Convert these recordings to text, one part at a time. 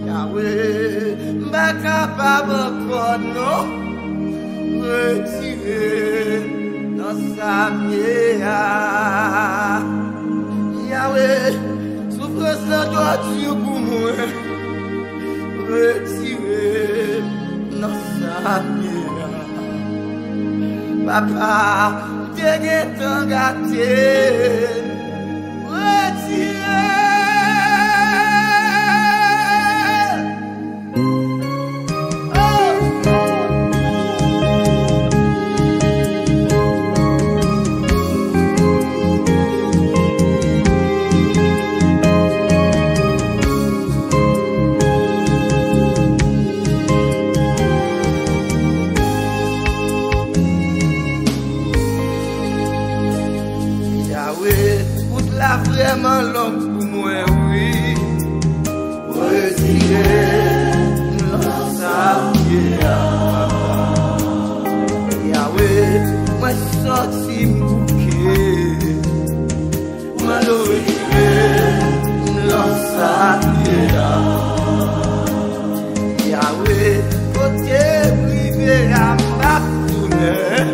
Yahweh, pas capable encore, non. Retirez dans sa vie. Yahweh, souffrance la torture pour moi. Retirez dans sa vie. Papa, t'es tant gâté. Retirez. Vraiment long pour moi, oui. Retirez l'ensemble. Yahweh, moi sorti bouquet. Moi retirez l'ensemble. Yahweh, côté privé à ma tournée.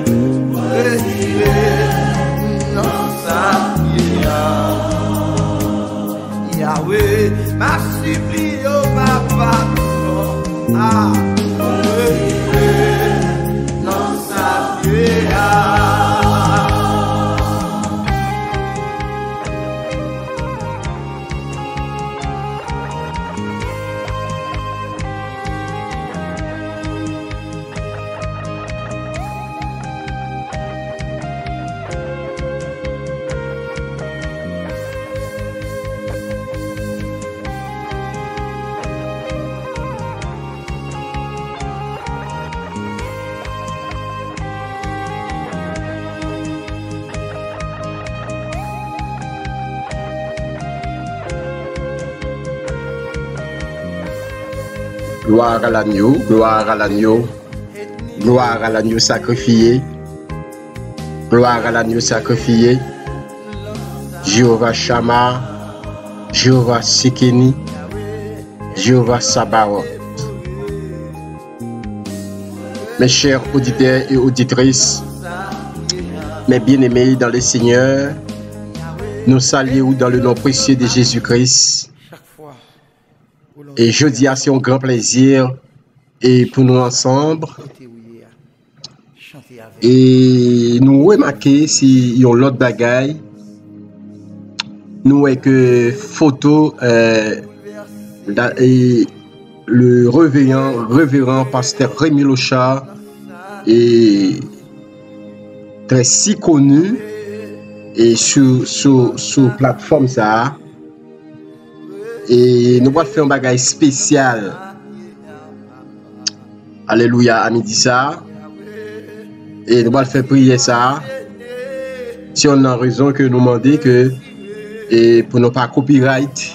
Retirez l'ensemble. Yahweh, ma supplie au papa, ah, non, ça fait, Gloire à l'agneau, gloire à l'agneau, gloire à l'agneau sacrifié, gloire à l'agneau sacrifié, Jéhovah Shammah, Jéhovah Sekeni, Jéhovah Sabaoth. Mes chers auditeurs et auditrices, mes bien-aimés dans le Seigneur, nous saluons dans le nom précieux de Jésus-Christ. Et jeudi, c'est un grand plaisir et pour nous ensemble. Et nous remarquons si y a l'autre bagaille. Nous voyons que photo le révérend pasteur Rémi Locha est très si connu et sur plateforme ça. Et nous allons faire un bagage spécial. Alléluia, à midi ça. Et nous allons faire prier ça. Si on a raison que nous demandons que, et pour ne pas copyright,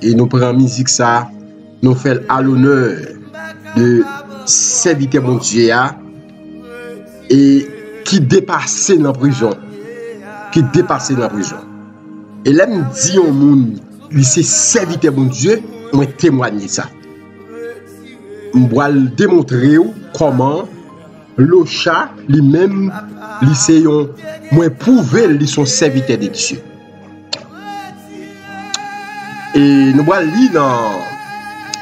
et nous prenons musique ça, nous faisons à l'honneur de serviteur mon Dieu et qui dépassait dans la prison. Qui dépassait dans la prison. Et là, me dit au monde, c'est serviteur mon Dieu, moi témoigner ça. Je vais démontrer comment Locha lui-même, moi prouver lui son serviteur de Dieu. Et nous allons lire dans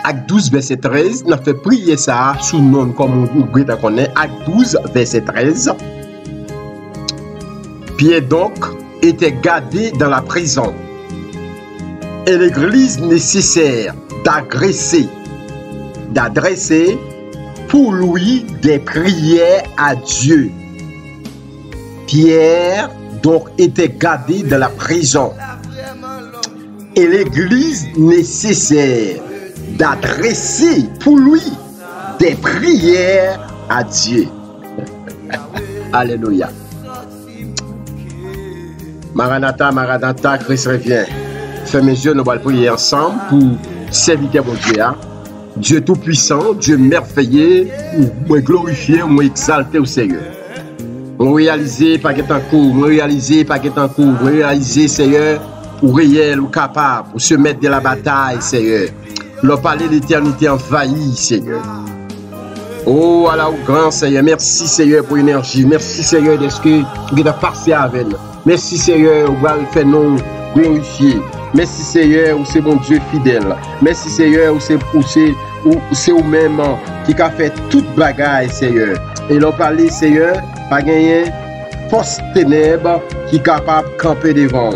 Acte 12, verset 13, nous avons fait prier ça sous nom comme on connaît, Acte 12, verset 13. Pierre donc était gardé dans la prison. Et l'église nécessaire d'adresser pour lui des prières à Dieu. Pierre donc était gardé dans la prison. Et l'église nécessaire d'adresser pour lui des prières à Dieu. Alléluia. Maranatha, Maranatha, Christ revient. Fermez mes yeux, nous allons prier ensemble pour servir mon Dieu. Dieu tout-puissant, Dieu merveilleux, moi glorifier, moi exalter au Seigneur. On réaliser pas qu'être en cours, on réaliser pas qu'être en cours, on réaliser Seigneur, ou réel, ou capable, pour se mettre de la bataille, Seigneur. Leur parler l'éternité envahie, Seigneur. Oh, Allah, au grand Seigneur, merci Seigneur pour l'énergie, merci Seigneur de ce que vous avez passé avec nous. Merci Seigneur, vous allez faire nous glorifier. Merci Seigneur, où c'est mon Dieu fidèle. Merci Seigneur, où c'est vous-même qui a fait toute bagaille, Seigneur. Et l'on parle, Seigneur, pas gagner force ténèbres qui est capable de camper devant.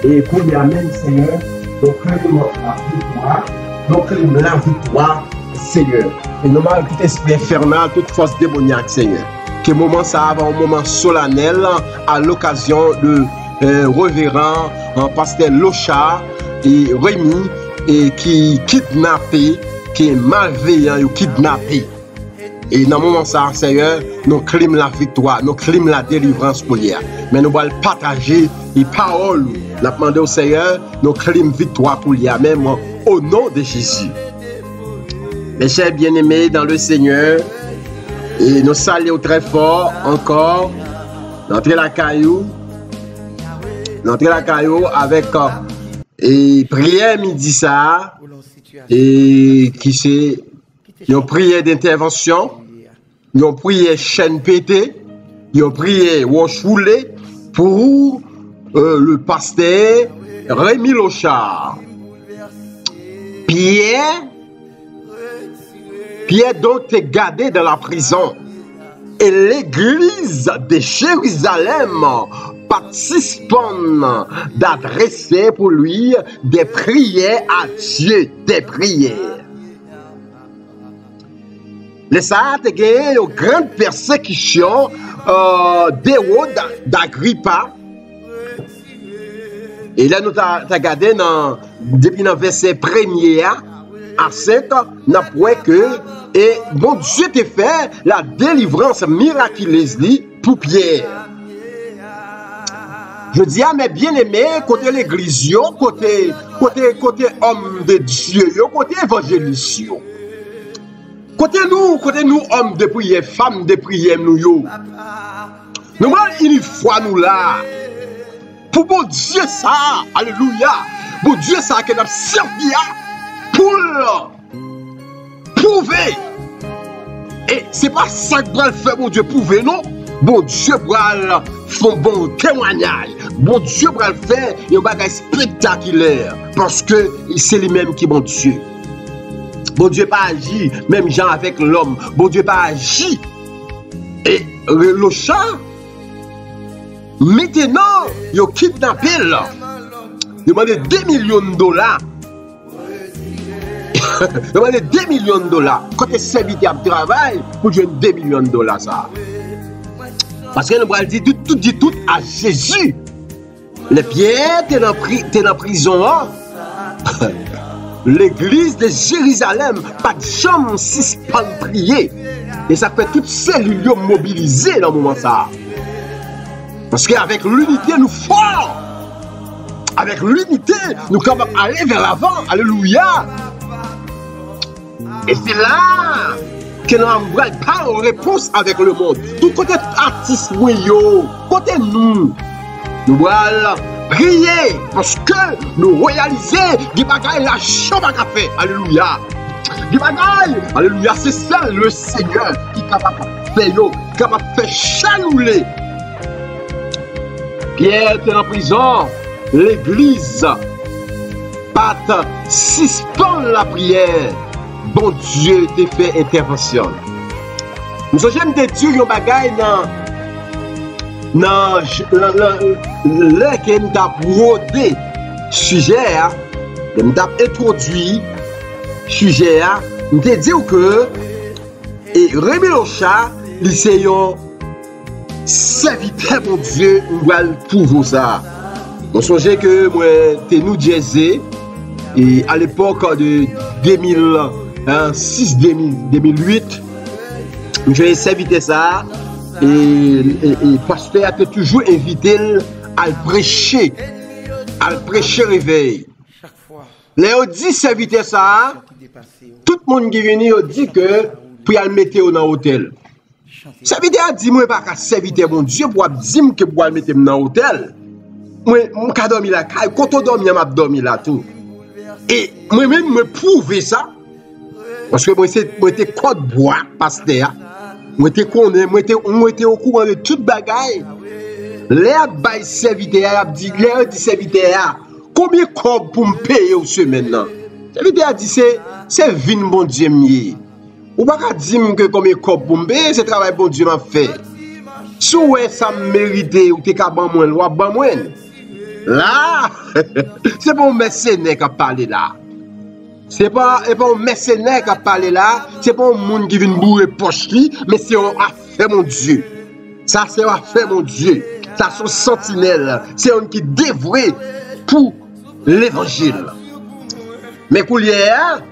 Et pour y amener, Seigneur, donc la victoire, donc la victoire, Seigneur. Et nous avons tout esprit infernal, toute force démoniaque, Seigneur. Que moment ça va un moment solennel à l'occasion de révérend pasteur Locha et Rémi et qui kidnappé, qui est malveillant ou kidnappé. Et dans le moment ça, Seigneur, nous climons la victoire, nous climons la délivrance pour lui. Mais nous allons partager les paroles. Nous demandons au Seigneur, nous climons victoire pour lui, même au nom de Jésus. Mes chers bien-aimés dans le Seigneur, et nous saluons très fort encore d'entrer la caillou avec et prière midi ça et qui c'est une prière d'intervention, une prière chaîne pété, une prière wash roulé pour le pasteur Rémi Locha. Pierre donc est gardé dans la prison. Et l'église de Jérusalem participe d'adresser pour lui des prières à Dieu, des prières. Les Sahara ont gagné une grande persécution d'Hérode d'Agrippa. Et là, nous avons regardé depuis le verset 1er à 5, nous avons que et mon Dieu t'a fait la délivrance miraculeuse pour Pierre. Je dis à mes bien-aimés, côté l'église, côté homme de Dieu, côté évangéliste, côté nous hommes de prière, femmes de prière, nous allons une fois nous là. Pour mon Dieu ça, alléluia, mon Dieu ça que nous avons servi pour prouver. Et c'est pas ça que va le faire, mon Dieu, prouver, non? Bon Dieu va faire un bon témoignage. Bon Dieu va le faire un bagage spectaculaire. Parce que c'est lui-même qui est bon Dieu. Bon Dieu pas agi, même gens avec l'homme. Bon Dieu pas agi. Et le chat, maintenant, il a kidnappé là. Il a demandé $2 millions. Demandez $2 millions. Quand tu es serviteur de travail, pour jouer $2 millions ça. Parce que nous allons dire tout à Jésus. Les pierres, tu es en prison. L'église de Jérusalem, pas de chambre, suspend prier. Et ça fait toutes cellules mobilisées dans le moment ça. Parce qu'avec l'unité, nous forts. Avec l'unité, nous sommes capables d'aller vers l'avant. Alléluia. Et c'est là que nous avons pas en réponse avec le monde. Tout côté artiste, côté nous allons prier parce que nous réalisons des bagailles la chambre à café. Alléluia. Des bagailles. Alléluia. C'est ça le Seigneur qui est capable de faire, capable de faire chanouler. Pierre est en prison. L'église pas suspend la prière. Bon Dieu t'a fait intervention. Nous sommes des dieux qui ont bagaille dans le que nous avons rodé sujet, nous avons introduit sujet, nous avons dit que Rémi Locha, c'est un serviteur, mon Dieu, nous allons prouver ça. Nous sommes que moi, t'es nous disais, et à l'époque de 2006-2008, j'ai servi ça et le pasteur a toujours invité à prêcher réveil. Les dit serviteur ça, tout le monde qui vient dit que pour aller mettre dans l'hôtel. Serviteur a dit moi pas qu'à serviteur mon Dieu pour dire que pour aller mettre dans l'hôtel. Moi je dormi là, quand on dormi m'a dormi là tout. Et moi même me prouver ça parce que moi j'étais code bois pasteur. Moi j'étais au courant de toute bagaille. Les bail serviteur a dit serviteur combien de pour me payer au semaine là. Serviteur a dit c'est vin bon Dieu mieux. Ou pas dire que combien de pour me payer, c'est travail bon Dieu m'a fait. Si ouais ça mérite ou t'es capable moins loi ban moins. Là, c'est pas un mercenaire qui a parlé là. C'est pas un mercenaire qui a parlé là, c'est pas un monde qui vient bourrer poche li, mais c'est un affaire mon Dieu. Ça c'est un affaire mon Dieu. Ça c'est un sentinelle, c'est un qui dévoué pour l'évangile. Mais pour hier,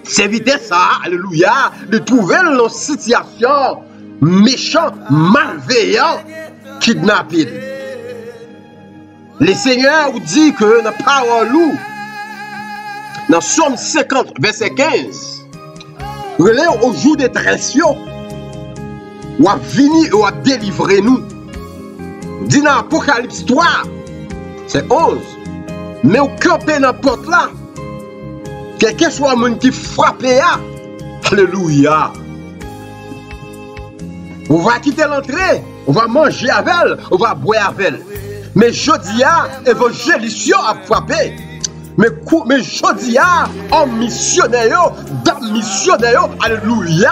c'est vite ça, alléluia, de trouver une situation méchant, malveillant, kidnapping. Le Seigneur vous dit que dans la parole, dans Somme 50, verset 15, relève au jour de détresse, ou a vini ou a délivré nous. Dit dans Apocalypse 3, c'est 11, mais au camper dans la porte là, quelqu'un soit monde qui frappe, alléluia. On va quitter l'entrée, on va manger avec elle, on va boire avec elle. Mais Jodia, évangélisation a frappé. Mais Jodia, en missionnaire, dans missionnaire, alléluia,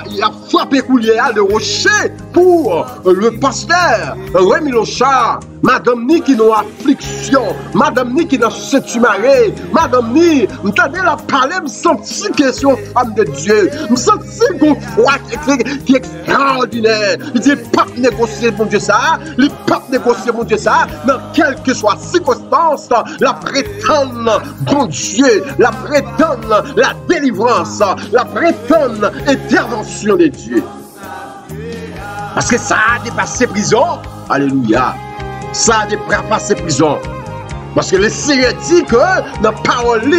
il a frappé coulier le rocher pour le pasteur Rémi Lochard. Madame ni qui n'a affliction, Madame ni qui n'a sétumaré, Madame ni, m'entendez la parler, me sentir que c'est une femme de Dieu, me sentir qu'on foi qui est extraordinaire. Il dit pas négocier mon Dieu ça, il pas négocier mon Dieu ça, dans quelle que soit circonstance, la prétendre bon Dieu, la prétendre la délivrance, la prétendre intervention de Dieu. Parce que ça a dépassé prison, alléluia. Ça a dépassé prison. Parce que le Seigneur dit que dans la parole,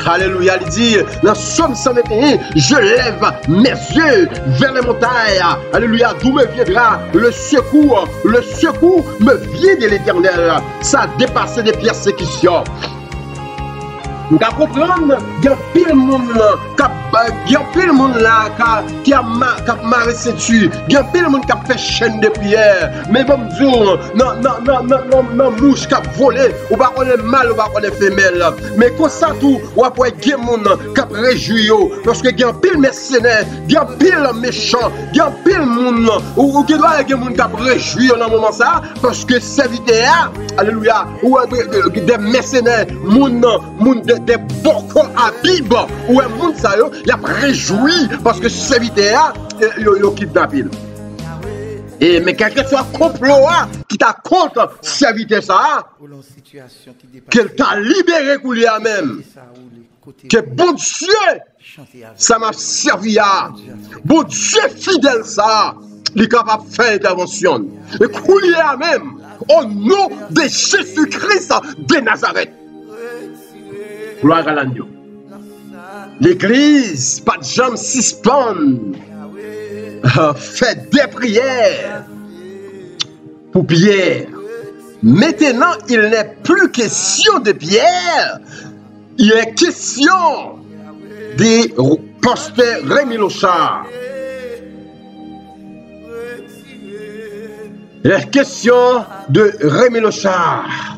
alléluia, il dit dans Somme 121, je lève mes yeux vers les montagnes. Alléluia, d'où me viendra le secours. Le secours me vient de l'Éternel. Ça a dépassé des persécutions. Nous comprenons qu'il y a pile de monde là qui a marré ceinture, il y a pile de monde qui a fait chaîne de prière. Mais bon Dieu, non mouche qui a volé, ou pas on est mal, ou pas on est femelle. Mais comme ça tout, ou après il y a des gens qui a réjoui, parce que il y a pile mercenaires, il y a pile méchants, il y a pile monde, ou qui doit y a des gens qui a réjoui dans le moment ça, parce que serviteur, alléluia, ou des mercenaires, des bocaux à Bib, ou un monde ça y a réjoui parce que ce serviteur yo kidnappé. Et mais quelqu'un soit complot qui t'a contre serviteur ça, qu'elle t'a libéré pour lui même. Que bon Dieu, ça m'a servi à. Bon Dieu fidèle ça, il est capable de faire intervention. Et couler même au nom de Jésus-Christ de Nazareth. Gloire à l'agneau. L'église, pas de jambes suspendent. Faites des prières pour Pierre. Maintenant, il n'est plus question de Pierre. Il est question des pasteurs Rémi Lochard. Il est question de Rémi Lochard.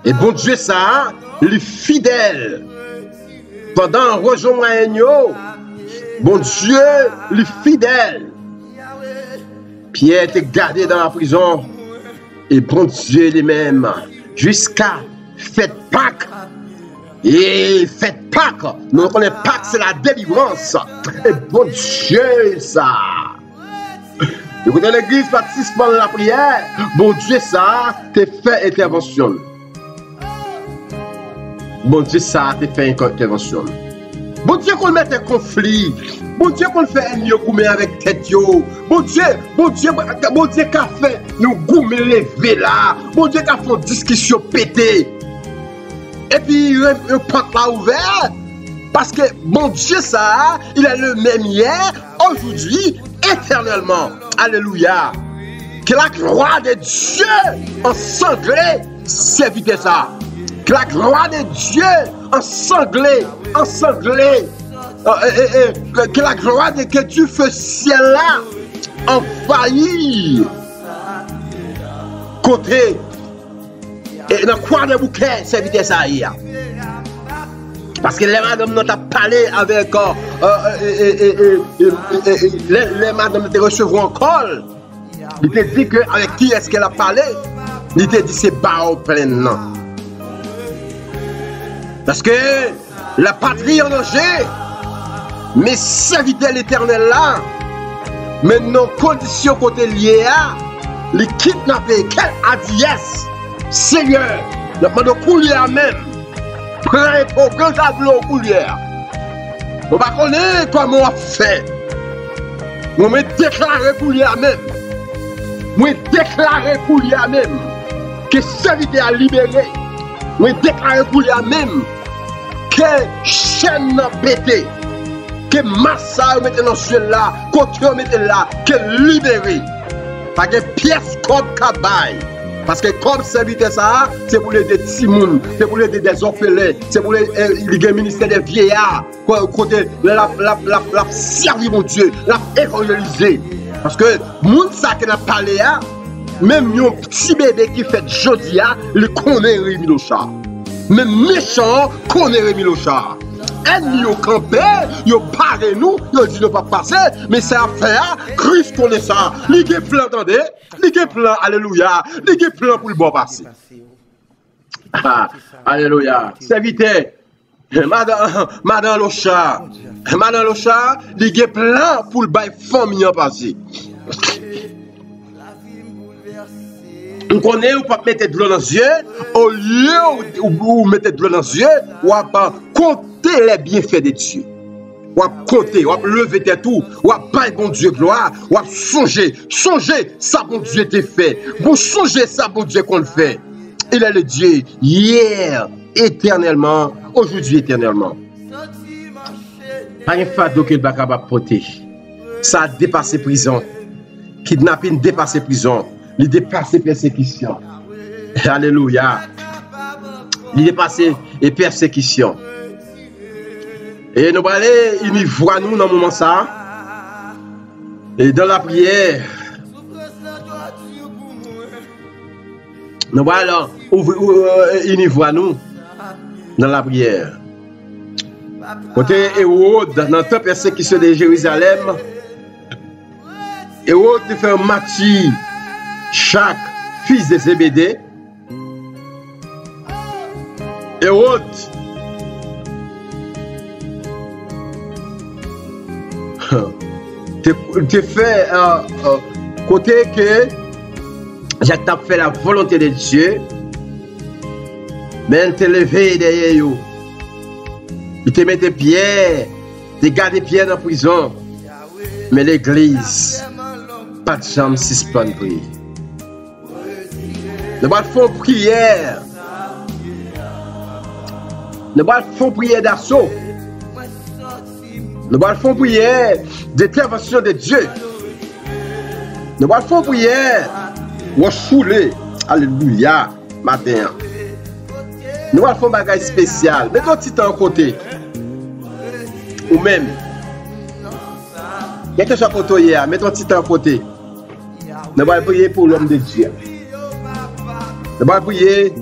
Et bon Dieu ça, les fidèles, pendant rejoindre bon Dieu, les fidèles, Pierre était gardé dans la prison, et bon Dieu lui-même, jusqu'à fête Pâques. Et fête Pâques, nous connaissons Pâques, c'est la délivrance. Et bon Dieu ça. Écoutez, l'église participe à la prière, bon Dieu ça, te fait intervention. Bon Dieu, ça a fait une intervention. Bon Dieu, qu'on mette un conflit Bon Dieu qu'on fait un gourmet avec tête yo. Bon Dieu qu'a fait nous gourmet lever là. Bon Dieu qu'a fait une discussion pété. Et puis le porte là ouvert. Parce que bon Dieu ça, il est le même hier, aujourd'hui, éternellement. Alléluia. Que la gloire de Dieu ensanglée servite ça. Que la gloire de Dieu ensanglée. Que la gloire de que tu fais ciel là envahir côté et dans quoi de bouquet servite ça hier. Parce que les madames n'ont pas parlé avec les madames te recevront encore. Il te dit que avec qui est-ce qu'elle a parlé? Il te dit c'est pas au plein non. Parce que la patrie en danger, mais serviteur l'éternel là, maintenant condition côté lié à, les kidnapper, quel a dit yes, Seigneur, le mode coulière même. Prends un grand tableau coulière. On va connaître comment on fait. On me déclarer coulière même. Moi déclarer coulière même que serviteur a libéré. Moi déclarer coulière même que chaîne n'a pété. Que massa mette dans ce là, côté mette là, que libéré. Pas que pièce comme cabaye. Parce que comme serviteur ça, c'est pour les petits moun, c'est pour les des orphelins, c'est pour les ministères des vieillards, côté la servir mon Dieu, la évangéliser. Parce que moun ça qui n'a parlé à, même un petit bébé qui fait jodi a, il connaît Rémi Locha. Même méchant connaît Rémi Locha. Ennemi au campé, yo paré nous, yo dit ne pas passer, mais c'est affaire, Christ connaît ça. Ligue plan, attendez, ligue plan, alléluia, ligue plan pour le bon passer. Alléluia. Serviteur, Madame Locha, ligue plan pour le bail famille en passer. On connaît ou pas mettre de l'eau dans les yeux, au lieu où mettre de l'eau dans les yeux, ou pas compter les bienfaits de Dieu. Ou compter, ou lever tes tout, ou pas bon Dieu gloire, ou songer ça bon Dieu t'a fait. Vous songer ça bon Dieu qu'on le fait. Il est le Dieu hier, éternellement, aujourd'hui éternellement. Pas un fardeau qu'il va capable porter. Ça a dépassé prison. Kidnapping dépassé prison. Il dépasse persécution. Alléluia. Il dépasse les persécutions. Et nous allons aller, il voit nous dans le moment ça. Et dans la prière, nous allons il voit nous dans la prière. Côté Hérode, dans la persécution de Jérusalem, Hérode fait un martyr. Chaque fils de Zébédée, Hérode, te fait côté que Jacques t'a fait la volonté de Dieu, mais il t'a levé derrière eux. Il te mettait Pierre, il te gardé Pierre dans la prison, mais l'église, pas de jambe suspend prier. Nous allons faire prière. Nous allons faire prière d'assaut. Nous allons faire prière d'intervention de Dieu. Nous allons faire prière. Wachouler. Alléluia. Matin. Nous allons faire un bagage spécial. Mettons un petit temps à côté. Ou même. Mettons un côté hier. Mettons un petit temps à côté. Nous allons prier pour l'homme de Dieu. Nous allons prier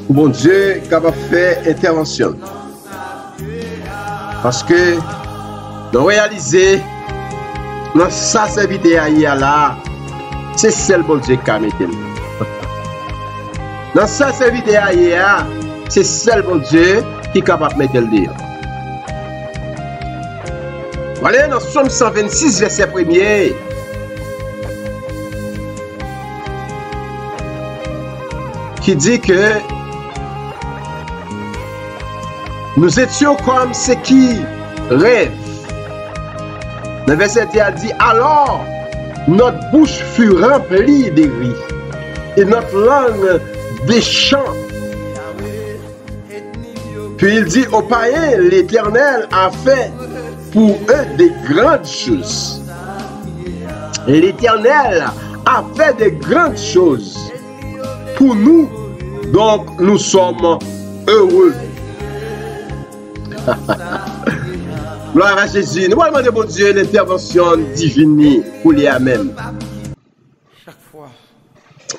pour mon Dieu qui va faire intervention. Parce que nous réalisons dans sa serviteur là, c'est seul bon Dieu qui a mis. Dans sa serviteur là, c'est seul bon Dieu qui est capable de mettre le dire. Voilà dans Somme 126, verset 1er. Qui dit que nous étions comme ceux qui rêvent, Dans le verset 1, il dit, alors, notre bouche fut remplie de rires, et notre langue des chants. Puis il dit, aux païens, l'Éternel a fait pour eux des grandes choses. L'Éternel a fait des grandes choses pour nous, donc nous sommes heureux. Gloire à Jésus. Nous allons demander bon Dieu l'intervention divine pour lui même.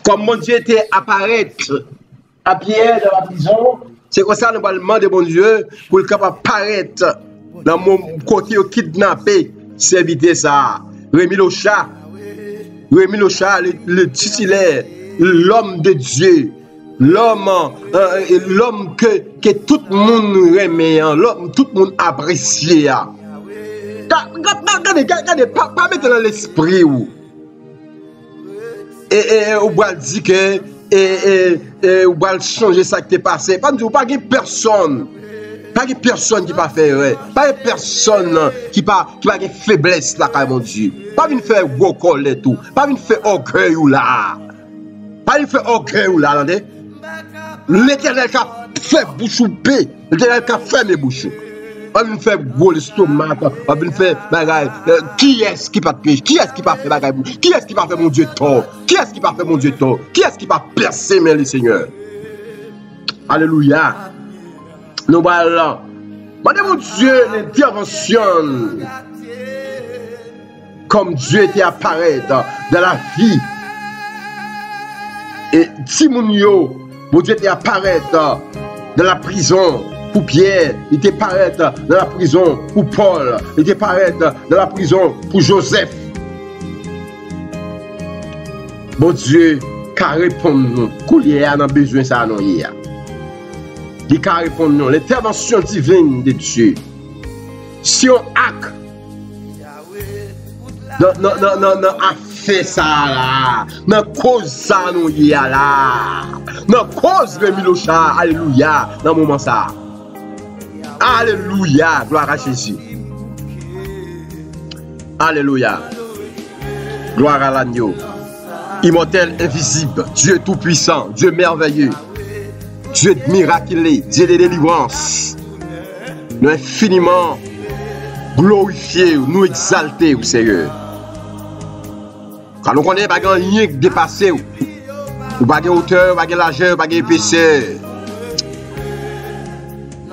Comme mon Dieu était apparaître à Pierre dans la prison, c'est comme ça que nous allons demander bon Dieu pour le capable apparaître dans mon côté kidnappé, serviteur ça. Rémi Locha, le titulaire, l'homme de Dieu. L'homme que tout le monde aimait, l'homme tout le monde appréciait. Regardez, pas mettre dans l'esprit où. Et on va dire que on va changer ça qui t'est passé. Pas de pas personne. Pas de personne qui va faire, pas de personne qui va de faiblesse là, mon Dieu. Pas de faire gros col et tout. Pas de faire orgueil ou là. Pas de faire orgueil ou là, attendez. L'Éternel qui a fait bouche ou paix, l'Éternel qui a fait mes bouches. On vient faire gros l'estomac, on vient faire bagaille. Qui est-ce qui va pécher? Qui est-ce qui va faire bagaille? Qui est-ce qui va faire mon Dieu tort? Qui est-ce qui va faire mon Dieu tort? Qui est-ce qui va percer mes Seigneur? Alléluia. Nous voilà. Mon Dieu, l'intervention. Comme Dieu était apparu dans la vie. Et Timounio. Mon Dieu était apparaître dans la prison pour Pierre, il était apparaître dans la prison pour Paul, il était apparaître dans la prison pour Joseph. Bon Dieu, qu'à répondre nous, qu'il y a besoin de ça, non, il qu'à répondre nous, l'intervention divine de Dieu. Si on acte, non, a fait ça là, non, cause ça, nous, il y a là. Non, cause Rémi Locha, alléluia, dans le moment ça. Alléluia, gloire à Jésus. Alléluia. Gloire à l'agneau. Immortel, invisible, Dieu tout-puissant, Dieu merveilleux, Dieu miraculeux, Dieu de délivrance. Nous infiniment glorifiés, nous exaltés, au Seigneur. Quand nous connaissons pas rien qui dépasse. Ou pas de hauteur, pas de largeur, pas d'épaisseur.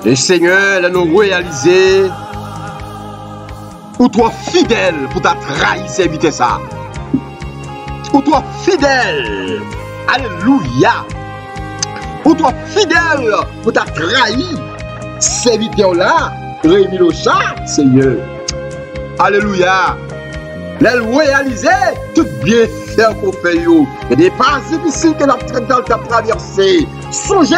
Le Seigneur, là nous réaliser. Ou toi fidèle pour ta trahir serviteur ça. Ou toi fidèle. Alléluia. Ou toi fidèle pour ta trahir serviteur là. Rémi Locha, Seigneur. Alléluia. Là réaliser tout bien faire qu'on fait. Il y a des passes difficiles que nous avons traversées. Songez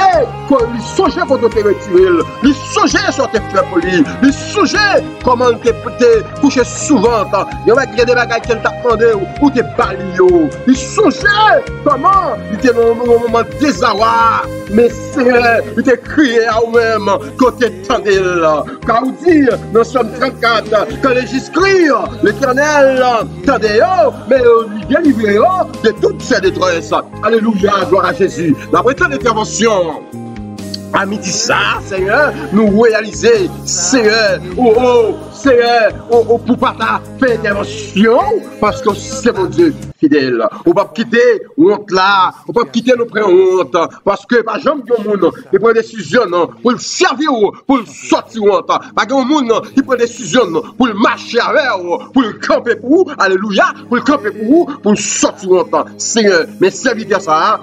pour te retirer. Il songez sur tes frères pour lui. Il songez comment tu te coucher souvent. Il y a des bagages qui t'a demandé ou tu es balio. Il songez comment il était dans un moment de désarroi. Mais Seigneur, il t'a crié à vous-même quand tu attendais là. Car vous dit dans Somme 34, quand les Jésus-Christ, l'Éternel, attendez, mais il délivrera de toutes ces détresses. Alléluia, gloire à Jésus. La première intervention. À midi ça, Seigneur, nous réaliser, Seigneur, Seigneur, pour pas faire intervention, parce que c'est mon Dieu fidèle. On va quitter honte là, on va quitter nos honte, parce que par exemple, il y a un monde qui prend des décisions pour le servir, pour le sortir honte. Parce qu'il y a un monde qui prend des décisions pour le marcher avec, pour le camper pour vous, alléluia, pour le camper pour vous, pour le sortir honte. Seigneur, mais serviteur ça,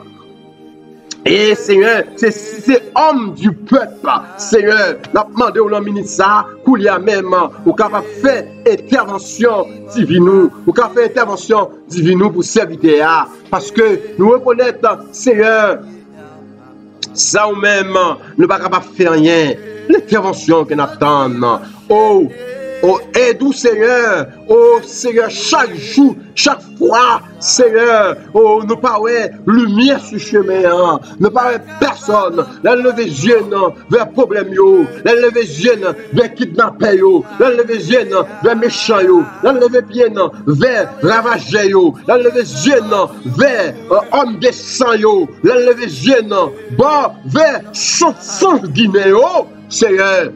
et Seigneur, c'est homme du peuple, Seigneur, n'a demandé au ministre qu'il y a même, ou capable de faire intervention divine, ou capable de faire intervention divine pour serviteur, parce que nous reconnaissons, Seigneur, ça ou même, nous ne sommes pas capables de faire rien, l'intervention que nous attendons. Oh, Oh, aide-nous, Seigneur. Oh, Seigneur, chaque jour, chaque fois, Seigneur. Oh, nous pas lumière sur le chemin. Hein. Nous pas personne. La lever jeune vers problème yo. La lever jeune vers kidnapper yo. La lever jeune vers méchant yo. La lever bien vers ravager yo. La lever jeune vers homme de sang yo. La lever jeune vers sanguiné yo. Seigneur.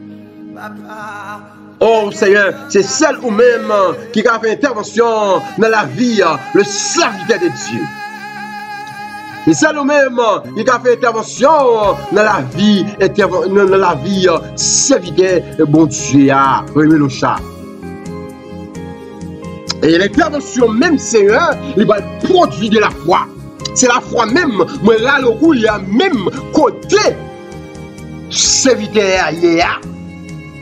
Oh Seigneur, c'est celle ou même qui a fait intervention dans la vie, le serviteur de Dieu. C'est celle ou même qui a fait intervention dans la vie, serviteur de bon Dieu. Et l'intervention même, Seigneur, il va produire de la foi. C'est la foi même, mais là, il y a même côté serviteur hier.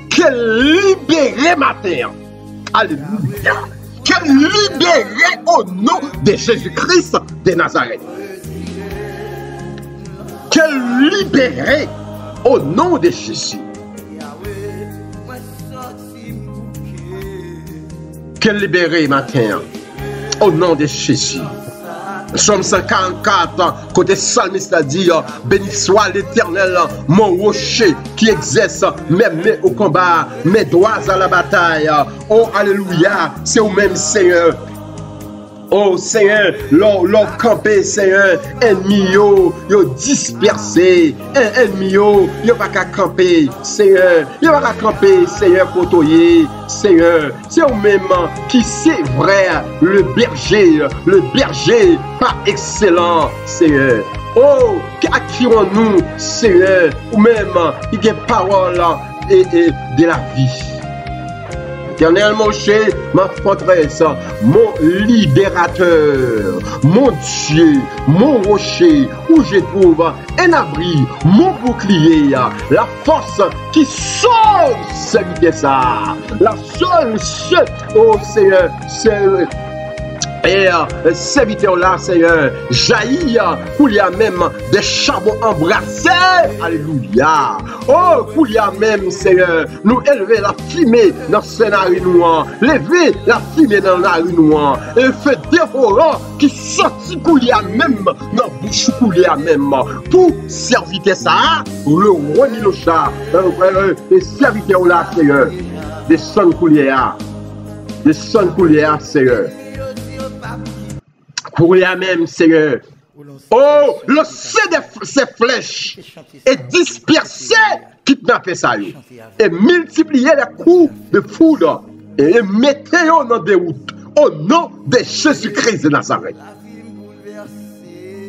Qu'elle libère matin. Alléluia. Qu'elle libère au nom de Jésus-Christ de Nazareth. Qu'elle libère au nom de Jésus. Qu'elle libère matin au nom de Jésus. Somme 144, côté psalmiste a dit, béni soit l'Éternel, mon rocher qui exerce mes mains au combat, mes doigts à la bataille. Oh, alléluia, c'est au même Seigneur. Oh Seigneur, l'on campé, Seigneur, ennemi yo dispersé, ennemi yo pas qu'à camper, Seigneur, yo pas qu'à camper, Seigneur, côtoyer, Seigneur, c'est au même qui c'est vrai, le berger pas excellent, Seigneur. Oh, acquirons-nous, Seigneur, ou même qui a parole et de la vie. Éternel Moshe, ma forteresse, mon libérateur, mon Dieu, mon rocher, où je trouve un abri, mon bouclier, la force qui sauve celui de ça, la seule, oh Seigneur, et serviteur là, Seigneur, jaillit pour y a même des charbons embrassés. Alléluia. Oh, pour y a même, Seigneur, nous élever la fumée dans ce scénario noir. Lever la fumée dans la rue noire. Et fait dévorant qui sortit pour y a même dans la bouche pour y a même. Pour serviteur ça, le roi Nilocha, les serviteurs là, Seigneur, des sons coulières, Seigneur. Pour les même, Seigneur. Oh, le ces flèches et disperser, kidnapper ça. Et multiplier les coups de foudre. Et mettez dans des routes. Au nom de Jésus-Christ de Nazareth.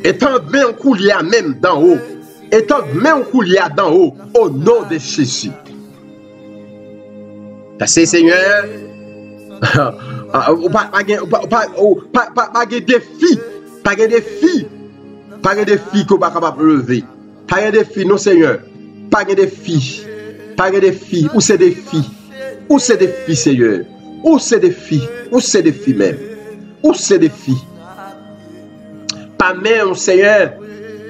Étendez un coulier même d'en haut. Étendez un coulier d'en haut. Au nom de Jésus. Passez, Seigneur. Pas de défi, pas de défi qu'on va capable lever, pas de défi non Seigneur, pas de défi, où c'est défi, Seigneur, où c'est défi même, pas même Seigneur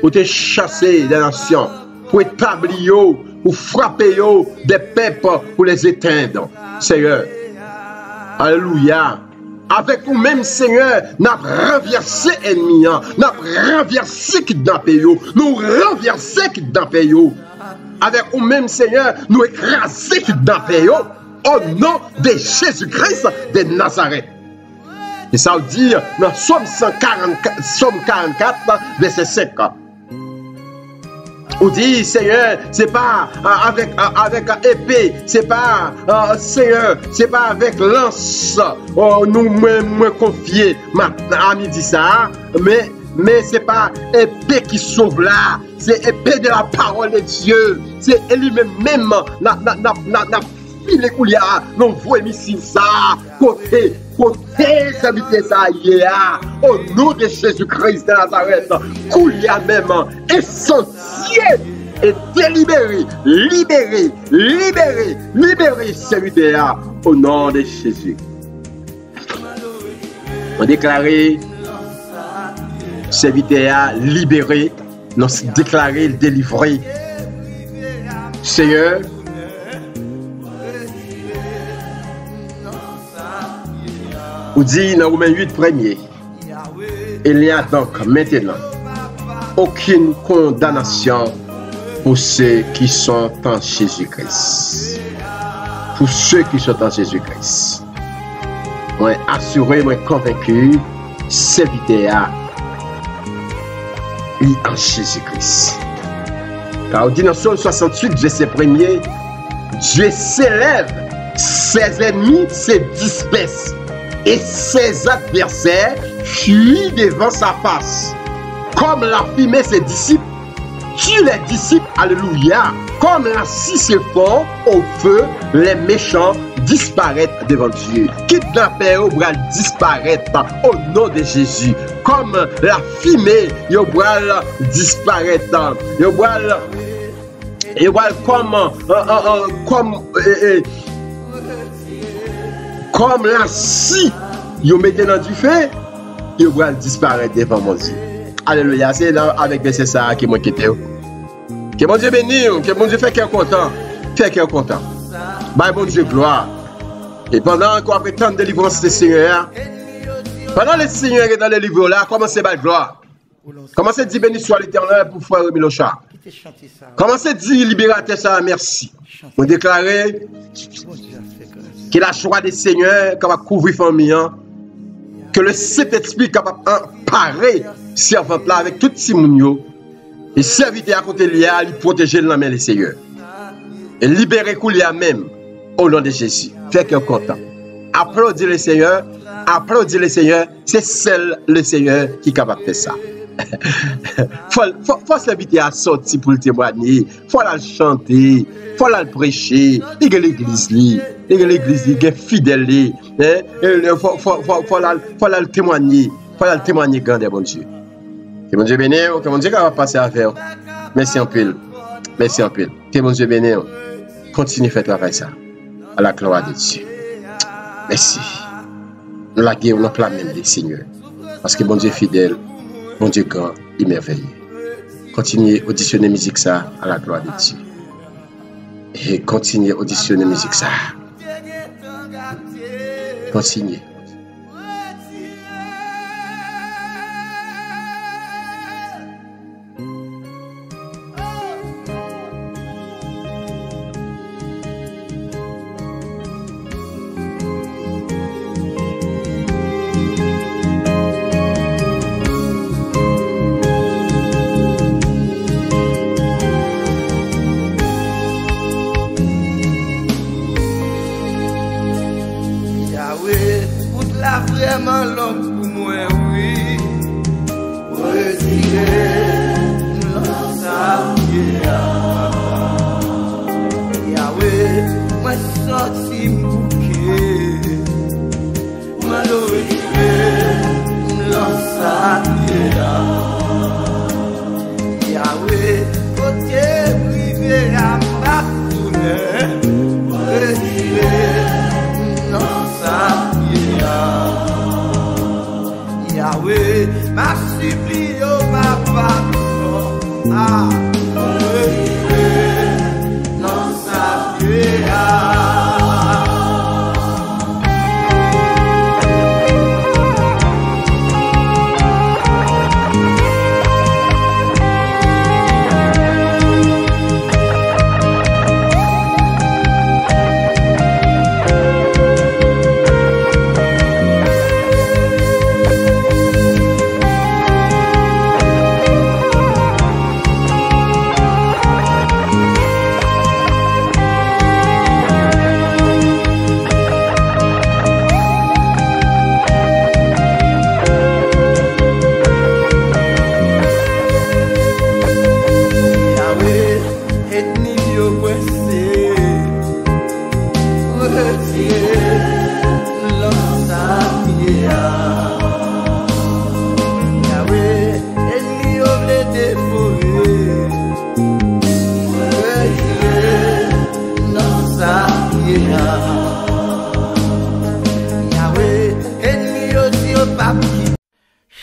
pour te chasser des nations, pour établir pour frapper des peuples pour les éteindre, Seigneur. Alléluia. Avec nous-mêmes, Seigneur, nous avons renversé l'ennemi, nous avons renversé kidnappé, nous renversé kidnappé. Avec nous-mêmes, Seigneur, nous écrasé kidnappé au nom de Jésus-Christ de Nazareth. Et ça veut dire dans Somme 44, verset 5. On dit, Seigneur, c'est pas avec épée, c'est pas, Seigneur, c'est pas avec lance, nous me confier, à midi ça, mais c'est pas épée qui sauve là, c'est épée de la parole de Dieu, c'est lui-même, n'a filé coulière, nous voyons ici ça, côté, habiter ça hier, au nom de Jésus-Christ de Nazareth, coulière même, essentiel, et libéré, serviteur, au nom de Jésus. On déclarait, serviteur libéré, nous déclarer, délivré. Seigneur, Ou dit dans Romains 8 premier, il n'y a donc maintenant aucune condamnation pour ceux qui sont en Jésus-Christ. Pour ceux qui sont en Jésus-Christ. Moi assuré, moi convaincu, serviteur est en Jésus-Christ. Car on dit dans Psaume 68, verset 1er, Dieu s'élève, ses ennemis se dispersent et ses adversaires fuient devant sa face. Comme la fumée ses disciples, tue les disciples, alléluia. Comme la scie se fond au feu, les méchants disparaissent devant Dieu. Kidnappés au bras disparaître au nom de Jésus. Comme la fumée, au bras disparaître. Au bras comme la scie, vous mettez dans du feu, vous va disparaître devant mon Dieu. Alléluia, c'est là avec verset ça qui m'a quitté. Que mon Dieu bénisse, que mon Dieu fait cœur content, fait cœur content. Bah mon Dieu gloire. Et pendant qu'on après tant de délivrance des Seigneur, pendant le Seigneur est dans le livre là, commencez par gloire. Commencez à dire béni soit l'Éternel pour frère Milocha. Commencez à dire libérateur ça merci. On déclarer que la joie des Seigneurs capable de couvrir famille, que le Saint-Esprit capable d'emparer servante là avec tout Simonio et serviteur à côté de lui, il protéger la main des Seigneurs. Et libérer Koulia même au nom de Jésus. Fait que content. Applaudis le Seigneur, c'est seul le Seigneur qui est capable de faire ça. Faut s'inviter à sortir pour le témoigner, faut la chanter, faut la prêcher, il y a l'église, il y a fidèle, faut la témoigner, grand et bon Dieu. Que mon Dieu bénisse, que mon Dieu va passer à faire. Merci en pile, que mon Dieu bénisse, continue à faire travail ça, à la gloire de Dieu. Merci. Nous la guerre, nous la même des Seigneurs, parce que mon Dieu est fidèle. Bon Dieu grand et merveilleux. Continuez à auditionner musique ça à la gloire de Dieu. Et continuez à auditionner musique ça. Continuez. Vraiment l'homme pour moi, oui. Retirer l'ensemble. Yahweh, moi sorti bouquet. Moi retirer l'ensemble. Yahweh, côté privé à ma tournée. Retirer l'ensemble. Yahweh, ma supplie au papa, ah, non ça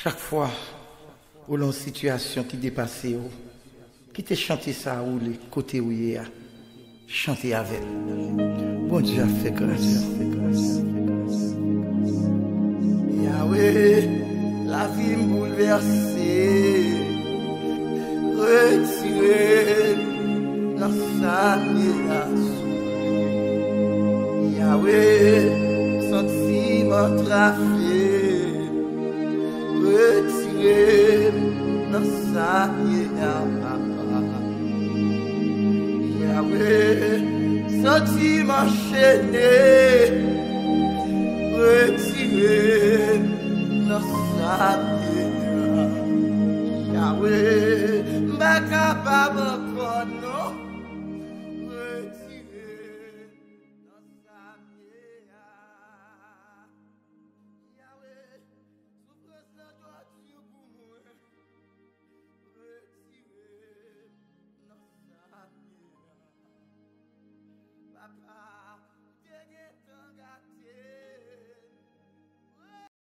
chaque fois où l'on situation qui dépasse, qui te chante ça ou les côtés où il y a, chanter avec. Bon Dieu a fait grâce. Yahweh, la vie me bouleversée. Retirez dans sa Yahweh, sentiment trafé. Retirez dans sa Yahweh, sentiment chaîné. Retirez dans sa Yahweh, ma capable encore non. Retirez dans sa Yahweh, souffrance la torture pour moi. Retirez dans sa Papa.